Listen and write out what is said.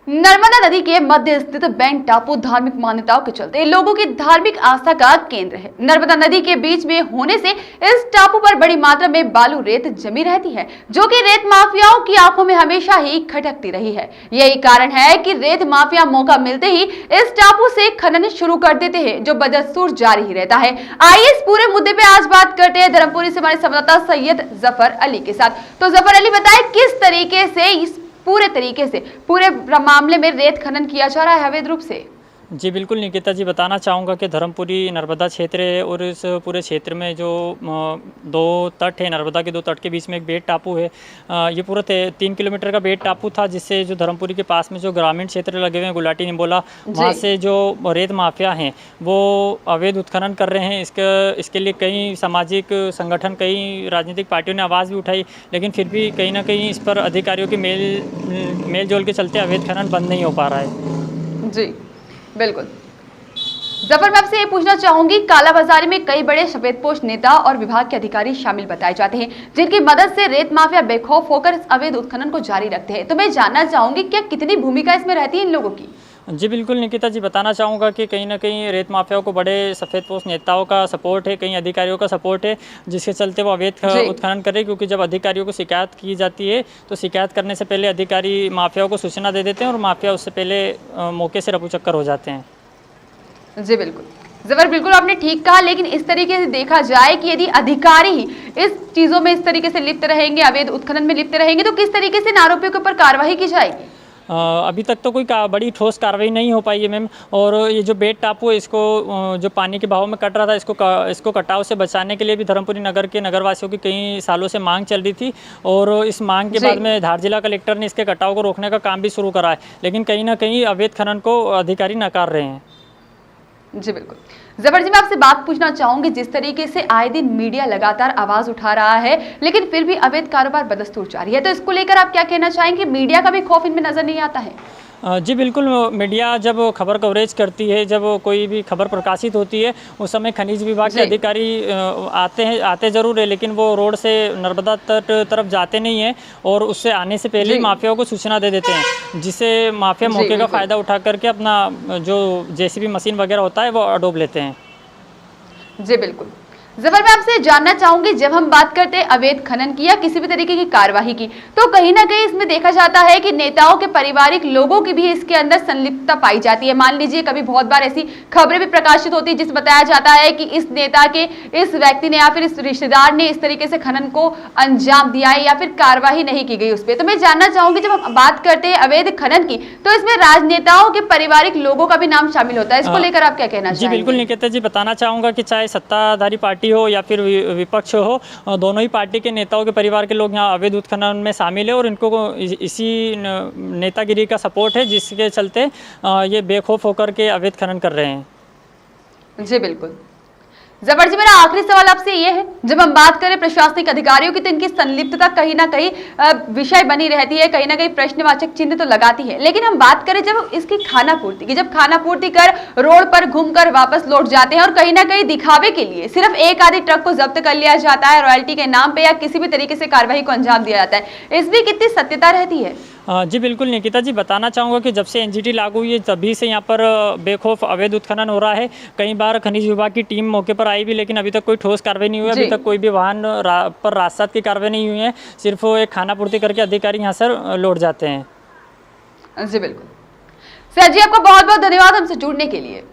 नर्मदा नदी के मध्य स्थित बैंक टापू धार्मिक मान्यताओं के चलते लोगों की धार्मिक आस्था का केंद्र है। नर्मदा नदी के बीच में होने से इस टापू पर बड़ी मात्रा में बालू रेत जमी रहती है, जो कि रेत माफियाओं की आंखों में हमेशा ही खटकती रही है। यही कारण है कि रेत माफिया मौका मिलते ही इस टापू से खनन शुरू कर देते हैं, जो बदस्तूर जारी ही रहता है। आइए इस पूरे मुद्दे पे आज बात करते हैं धर्मपुरी से हमारे संवाददाता सैयद जफर अली के साथ। तो जफर अली, बताएं किस तरीके से पूरे मामले में रेत खनन किया जा रहा है अवैध रूप से? जी बिल्कुल निकिता जी, बताना चाहूँगा कि धर्मपुरी नर्मदा क्षेत्र है और इस पूरे क्षेत्र में जो दो तट है, नर्मदा के दो तट के बीच में एक बेट टापू है। ये पूरा 3 किलोमीटर का बेट टापू था, जिससे जो धर्मपुरी के पास में जो ग्रामीण क्षेत्र लगे हुए हैं, गुलाटी निम्बोला, वहाँ से जो रेत माफिया हैं वो अवैध उत्खनन कर रहे हैं। इसके लिए कई सामाजिक संगठन, कई राजनीतिक पार्टियों ने आवाज़ भी उठाई, लेकिन फिर भी कहीं ना कहीं इस पर अधिकारियों के मेल जोल के चलते अवैध खनन बंद नहीं हो पा रहा है। जी बिल्कुल। जफर, मैं आपसे ये पूछना चाहूंगी, कालाबाजारी में कई बड़े सफेदपोश नेता और विभाग के अधिकारी शामिल बताए जाते हैं, जिनकी मदद से रेत माफिया बेखौफ होकर इस अवैध उत्खनन को जारी रखते हैं। तो मैं जानना चाहूंगी, क्या कितनी भूमिका इसमें रहती है इन लोगों की? जी बिल्कुल निकिता जी, बताना चाहूँगा कि कहीं ना कहीं रेत माफियाओं को बड़े सफ़ेदपोश नेताओं का सपोर्ट है, कई अधिकारियों का सपोर्ट है, जिसके चलते वो अवैध उत्खनन कर रहे हैं। क्योंकि जब अधिकारियों को शिकायत की जाती है तो शिकायत करने से पहले अधिकारी माफियाओं को सूचना दे देते हैं और माफिया उससे पहले मौके से रफू चक्कर हो जाते हैं। जी बिल्कुल जबर, बिल्कुल आपने ठीक कहा। लेकिन इस तरीके से देखा जाए कि यदि अधिकारी ही इस चीज़ों में इस तरीके से लिप्त रहेंगे, अवैध उत्खनन में लिप्त रहेंगे, तो किस तरीके से इन आरोपियों के ऊपर कार्रवाई की जाएगी? अभी तक तो कोई बड़ी ठोस कार्रवाई नहीं हो पाई है मैम। और ये जो बेट टापू है, इसको जो पानी के बहाव में कट रहा था, इसको कटाव से बचाने के लिए भी धर्मपुरी नगर के नगरवासियों की कई सालों से मांग चल रही थी। और इस मांग के बाद में धार जिला कलेक्टर ने इसके कटाव को रोकने का काम भी शुरू करा है, लेकिन कहीं ना कहीं अवैध खनन को अधिकारी नकार रहे हैं। जी बिल्कुल। जबर जी, मैं आपसे बात पूछना चाहूंगी, जिस तरीके से आए दिन मीडिया लगातार आवाज उठा रहा है, लेकिन फिर भी अवैध कारोबार बदस्तूर जारी है, तो इसको लेकर आप क्या कहना चाहेंगे? मीडिया का भी खौफ इनमें नजर नहीं आता है? जी बिल्कुल, मीडिया जब खबर कवरेज करती है, जब कोई भी खबर प्रकाशित होती है, उस समय खनिज विभाग के अधिकारी आते ज़रूर है, लेकिन वो रोड से नर्मदा तट तरफ जाते नहीं हैं और उससे आने से पहले ही माफियाओं को सूचना दे देते हैं, जिससे माफिया मौके का फ़ायदा उठा करके अपना जो जेसीबी मशीन वगैरह होता है वो अडोब लेते हैं। जी बिल्कुल। जबर, मैं आपसे जानना चाहूंगी, जब हम बात करते हैं अवैध खनन की या किसी भी तरीके की कार्यवाही की, तो कहीं ना कहीं इसमें देखा जाता है कि नेताओं के पारिवारिक लोगों की भी इसके अंदर संलिप्तता पाई जाती है। मान लीजिए कभी बहुत बार ऐसी खबरें भी प्रकाशित होती है जिसमें बताया जाता है कि इस नेता के, इस व्यक्ति ने या फिर इस रिश्तेदार ने इस तरीके से खनन को अंजाम दिया है या फिर कार्यवाही नहीं की गई उस पर। तो मैं जानना चाहूंगी, जब हम बात करते हैं अवैध खनन की, तो इसमें राजनेताओं के पारिवारिक लोगों का भी नाम शामिल होता है। इसको लेकर आप क्या कहना चाहेंगे? जी बिल्कुल निकिता जी, बताना चाहूँगा कि चाहे सत्ताधारी पार्टी हो या फिर विपक्ष हो, दोनों ही पार्टी के नेताओं के परिवार के लोग यहाँ अवैध उत्खनन में शामिल है और इनको इसी नेतागिरी का सपोर्ट है, जिसके चलते ये बेखौफ होकर के अवैध खनन कर रहे हैं। जी बिल्कुल। जबर जी, मेरा आखिरी सवाल आपसे ये है, जब हम बात करें प्रशासनिक अधिकारियों की, तो इनकी संलिप्तता कहीं ना कहीं विषय बनी रहती है, कहीं ना कहीं प्रश्नवाचक चिन्ह तो लगाती है। लेकिन हम बात करें जब इसकी खानापूर्ति की, जब खानापूर्ति कर रोड पर घूमकर वापस लौट जाते हैं और कहीं ना कहीं दिखावे के लिए सिर्फ एक आधी ट्रक को जब्त कर लिया जाता है रॉयल्टी के नाम पे, या किसी भी तरीके से कार्रवाई को अंजाम दिया जाता है, इसमें कितनी सत्यता रहती है? जी बिल्कुल निकिता जी, बताना चाहूँगा कि जब से एनजीटी लागू हुई है तभी से यहाँ पर बेखौफ अवैध उत्खनन हो रहा है। कई बार खनिज विभाग की टीम मौके पर आई भी, लेकिन अभी तक कोई ठोस कार्रवाई नहीं हुई है। अभी तक कोई भी वाहन पर राजसात की कार्रवाई नहीं हुई है, सिर्फ वो एक खानापूर्ति करके अधिकारी यहाँ से लौट जाते हैं। जी बिल्कुल। सर जी, आपका बहुत बहुत धन्यवाद हमसे जुड़ने के लिए।